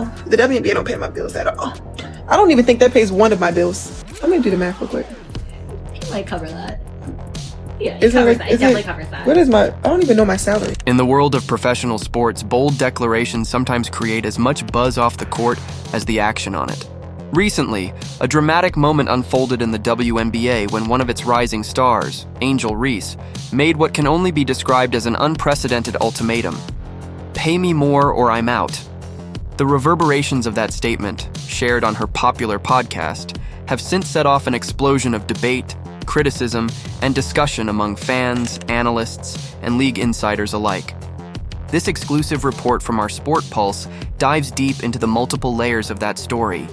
The WNBA don't pay my bills at all. I don't even think that pays one of my bills. I'm gonna do the math real quick. It might cover that. Yeah, it definitely covers that. What is I don't even know my salary. In the world of professional sports, bold declarations sometimes create as much buzz off the court as the action on it. Recently, a dramatic moment unfolded in the WNBA when one of its rising stars, Angel Reese, made what can only be described as an unprecedented ultimatum. Pay me more or I'm out. The reverberations of that statement, shared on her popular podcast, have since set off an explosion of debate, criticism, and discussion among fans, analysts, and league insiders alike. This exclusive report from our Sport Pulse dives deep into the multiple layers of that story,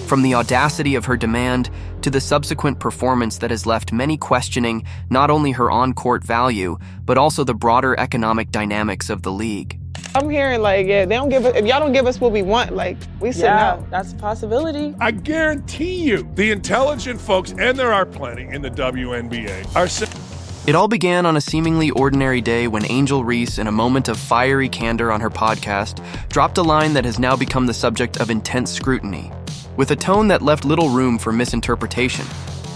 from the audacity of her demand to the subsequent performance that has left many questioning not only her on-court value, but also the broader economic dynamics of the league. I'm hearing if y'all don't give us what we want, we sitting out. That's a possibility. I guarantee you, the intelligent folks, and there are plenty in the WNBA, are It all began on a seemingly ordinary day when Angel Reese, in a moment of fiery candor on her podcast, dropped a line that has now become the subject of intense scrutiny. With a tone that left little room for misinterpretation,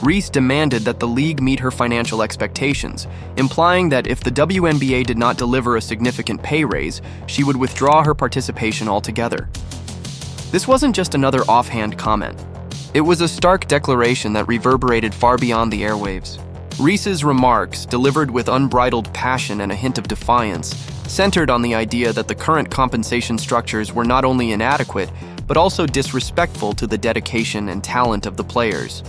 Reese demanded that the league meet her financial expectations, implying that if the WNBA did not deliver a significant pay raise, she would withdraw her participation altogether. This wasn't just another offhand comment. It was a stark declaration that reverberated far beyond the airwaves. Reese's remarks, delivered with unbridled passion and a hint of defiance, centered on the idea that the current compensation structures were not only inadequate, but also disrespectful to the dedication and talent of the players.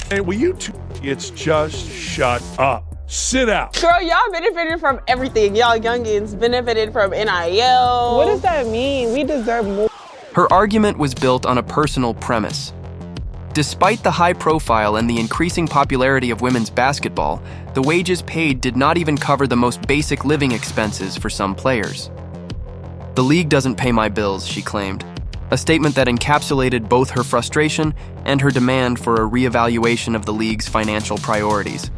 Hey, will you two idiots just shut up? Sit out. Girl, y'all benefited from everything. Y'all youngins benefited from NIL. What does that mean? We deserve more. Her argument was built on a personal premise. Despite the high profile and the increasing popularity of women's basketball, the wages paid did not even cover the most basic living expenses for some players. The league doesn't pay my bills, she claimed, a statement that encapsulated both her frustration and her demand for a reevaluation of the league's financial priorities.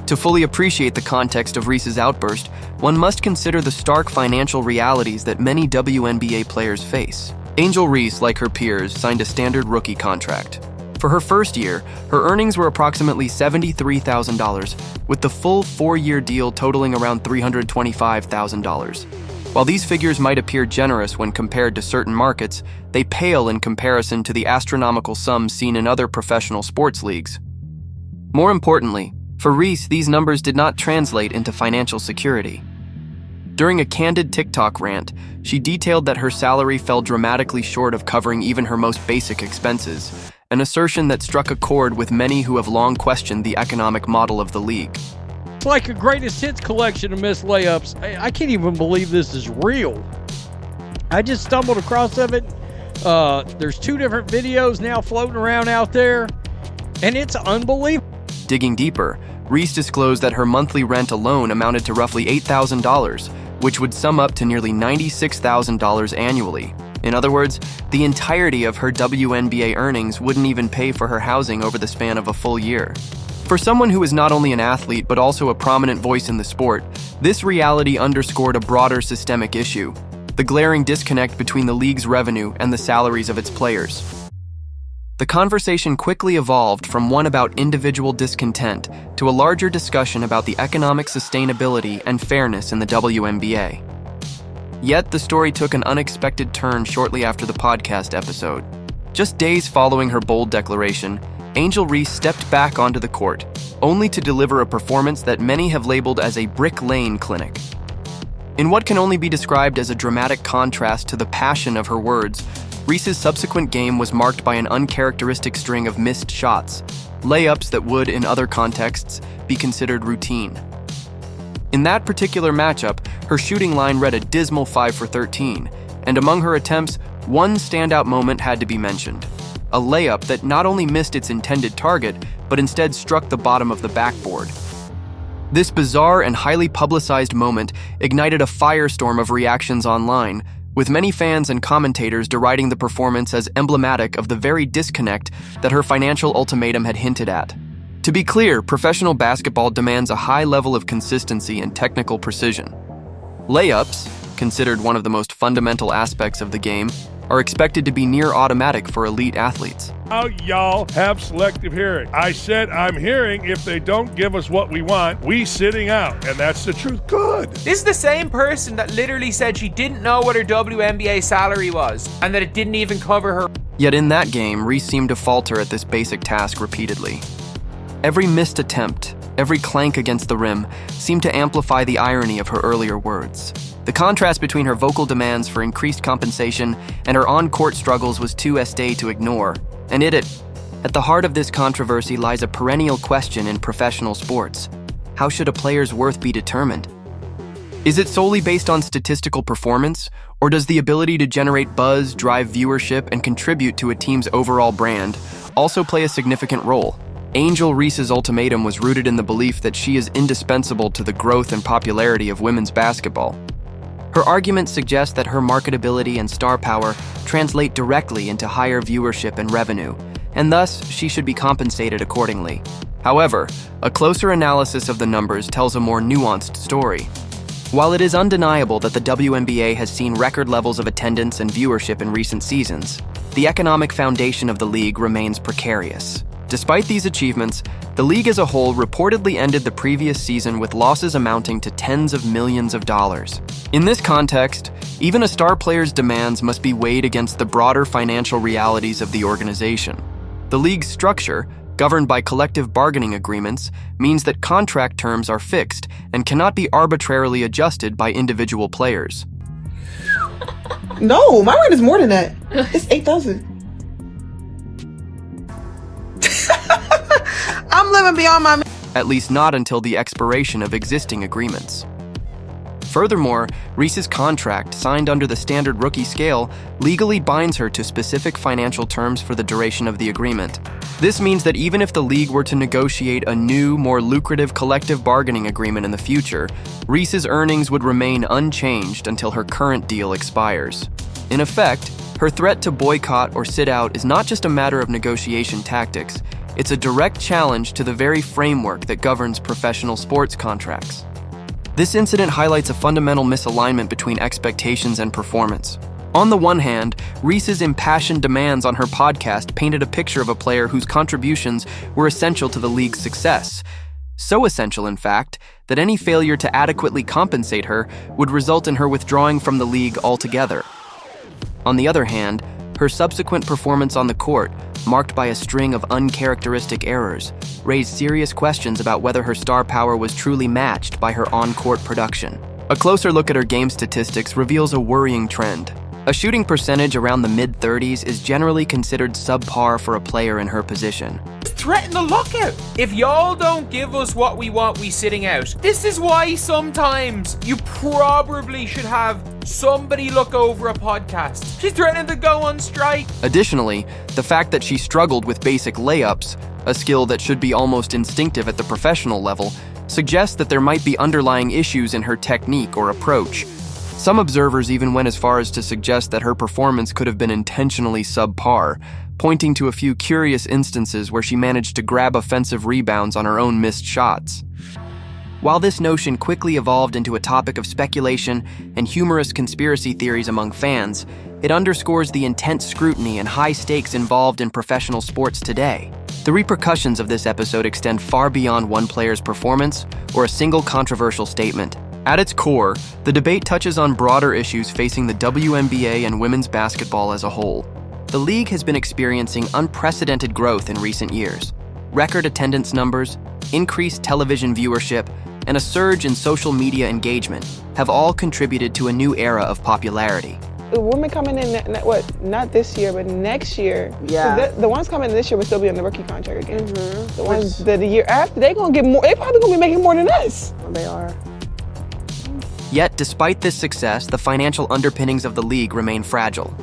To fully appreciate the context of Reese's outburst, one must consider the stark financial realities that many WNBA players face. Angel Reese, like her peers, signed a standard rookie contract. For her first year, her earnings were approximately $73,000, with the full 4-year deal totaling around $325,000. While these figures might appear generous when compared to certain markets, they pale in comparison to the astronomical sums seen in other professional sports leagues. More importantly, for Reese, these numbers did not translate into financial security. During a candid TikTok rant, she detailed that her salary fell dramatically short of covering even her most basic expenses, an assertion that struck a chord with many who have long questioned the economic model of the league. It's like a greatest hits collection of missed layups. I can't even believe this is real. I just stumbled across of it. There's 2 different videos now floating around out there, and it's unbelievable. Digging deeper, Reese disclosed that her monthly rent alone amounted to roughly $8,000, which would sum up to nearly $96,000 annually. In other words, the entirety of her WNBA earnings wouldn't even pay for her housing over the span of a full year. For someone who is not only an athlete but also a prominent voice in the sport, this reality underscored a broader systemic issue: the glaring disconnect between the league's revenue and the salaries of its players. The conversation quickly evolved from one about individual discontent to a larger discussion about the economic sustainability and fairness in the WNBA. Yet the story took an unexpected turn shortly after the podcast episode. Just days following her bold declaration, Angel Reese stepped back onto the court, only to deliver a performance that many have labeled as a Brick Lane clinic. In what can only be described as a dramatic contrast to the passion of her words, Reese's subsequent game was marked by an uncharacteristic string of missed shots, layups that would, in other contexts, be considered routine. In that particular matchup, her shooting line read a dismal 5 for 13, and among her attempts, one standout moment had to be mentioned: a layup that not only missed its intended target, but instead struck the bottom of the backboard. This bizarre and highly publicized moment ignited a firestorm of reactions online, with many fans and commentators deriding the performance as emblematic of the very disconnect that her financial ultimatum had hinted at. To be clear, professional basketball demands a high level of consistency and technical precision. Layups, considered one of the most fundamental aspects of the game, are expected to be near automatic for elite athletes. Now y'all have selective hearing. I said I'm hearing if they don't give us what we want, we sitting out. And that's the truth. Good. This is the same person that literally said she didn't know what her WNBA salary was and that it didn't even cover her. Yet in that game, Reese seemed to falter at this basic task repeatedly. Every missed attempt, every clank against the rim, seemed to amplify the irony of her earlier words. The contrast between her vocal demands for increased compensation and her on-court struggles was too estée to ignore. And at the heart of this controversy lies a perennial question in professional sports. How should a player's worth be determined? Is it solely based on statistical performance, or does the ability to generate buzz, drive viewership, and contribute to a team's overall brand also play a significant role? Angel Reese's ultimatum was rooted in the belief that she is indispensable to the growth and popularity of women's basketball. Her argument suggests that her marketability and star power translate directly into higher viewership and revenue, and thus she should be compensated accordingly. However, a closer analysis of the numbers tells a more nuanced story. While it is undeniable that the WNBA has seen record levels of attendance and viewership in recent seasons, the economic foundation of the league remains precarious. Despite these achievements, the league as a whole reportedly ended the previous season with losses amounting to tens of millions of dollars. In this context, even a star player's demands must be weighed against the broader financial realities of the organization. The league's structure, governed by collective bargaining agreements, means that contract terms are fixed and cannot be arbitrarily adjusted by individual players. No, my rent is more than that. It's $8,000. I'm living beyond my... At least not until the expiration of existing agreements. Furthermore, Reese's contract, signed under the standard rookie scale, legally binds her to specific financial terms for the duration of the agreement. This means that even if the league were to negotiate a new, more lucrative collective bargaining agreement in the future, Reese's earnings would remain unchanged until her current deal expires. In effect, her threat to boycott or sit out is not just a matter of negotiation tactics, it's a direct challenge to the very framework that governs professional sports contracts. This incident highlights a fundamental misalignment between expectations and performance. On the one hand, Reese's impassioned demands on her podcast painted a picture of a player whose contributions were essential to the league's success. So essential, in fact, that any failure to adequately compensate her would result in her withdrawing from the league altogether. On the other hand, her subsequent performance on the court, marked by a string of uncharacteristic errors, raised serious questions about whether her star power was truly matched by her on-court production. A closer look at her game statistics reveals a worrying trend. A shooting percentage around the mid-30s is generally considered subpar for a player in her position. Threaten the lockout. If y'all don't give us what we want, we sitting out. This is why sometimes you probably should have somebody look over a podcast. She's threatening to go on strike. Additionally, the fact that she struggled with basic layups, a skill that should be almost instinctive at the professional level, suggests that there might be underlying issues in her technique or approach. Some observers even went as far as to suggest that her performance could have been intentionally subpar, pointing to a few curious instances where she managed to grab offensive rebounds on her own missed shots. While this notion quickly evolved into a topic of speculation and humorous conspiracy theories among fans, it underscores the intense scrutiny and high stakes involved in professional sports today. The repercussions of this episode extend far beyond one player's performance or a single controversial statement. At its core, the debate touches on broader issues facing the WNBA and women's basketball as a whole. The league has been experiencing unprecedented growth in recent years. Record attendance numbers, increased television viewership, and a surge in social media engagement have all contributed to a new era of popularity. The women coming in, not this year, but next year. Yeah. The ones coming this year will still be on the rookie contract again. Mm-hmm. The ones that the year after, they're gonna get more. They probably gonna be making more than us. They are. Yet, despite this success, the financial underpinnings of the league remain fragile.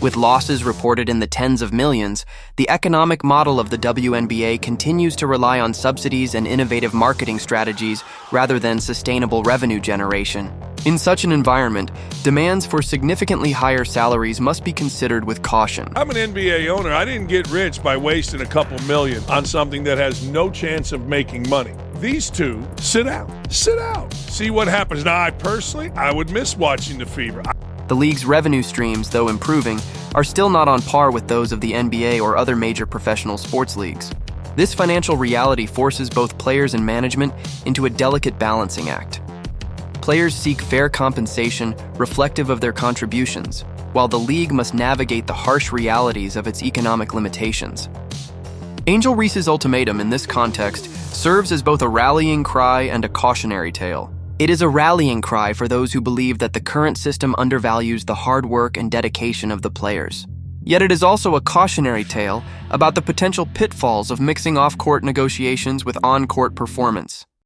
With losses reported in the tens of millions, the economic model of the WNBA continues to rely on subsidies and innovative marketing strategies rather than sustainable revenue generation. In such an environment, demands for significantly higher salaries must be considered with caution. I'm an NBA owner. I didn't get rich by wasting a couple million on something that has no chance of making money. These two, sit out. See what happens. Now, I would miss watching the Fever. The league's revenue streams, though improving, are still not on par with those of the NBA or other major professional sports leagues. This financial reality forces both players and management into a delicate balancing act. Players seek fair compensation reflective of their contributions, while the league must navigate the harsh realities of its economic limitations. Angel Reese's ultimatum in this context serves as both a rallying cry and a cautionary tale. It is a rallying cry for those who believe that the current system undervalues the hard work and dedication of the players. Yet it is also a cautionary tale about the potential pitfalls of mixing off-court negotiations with on-court performance.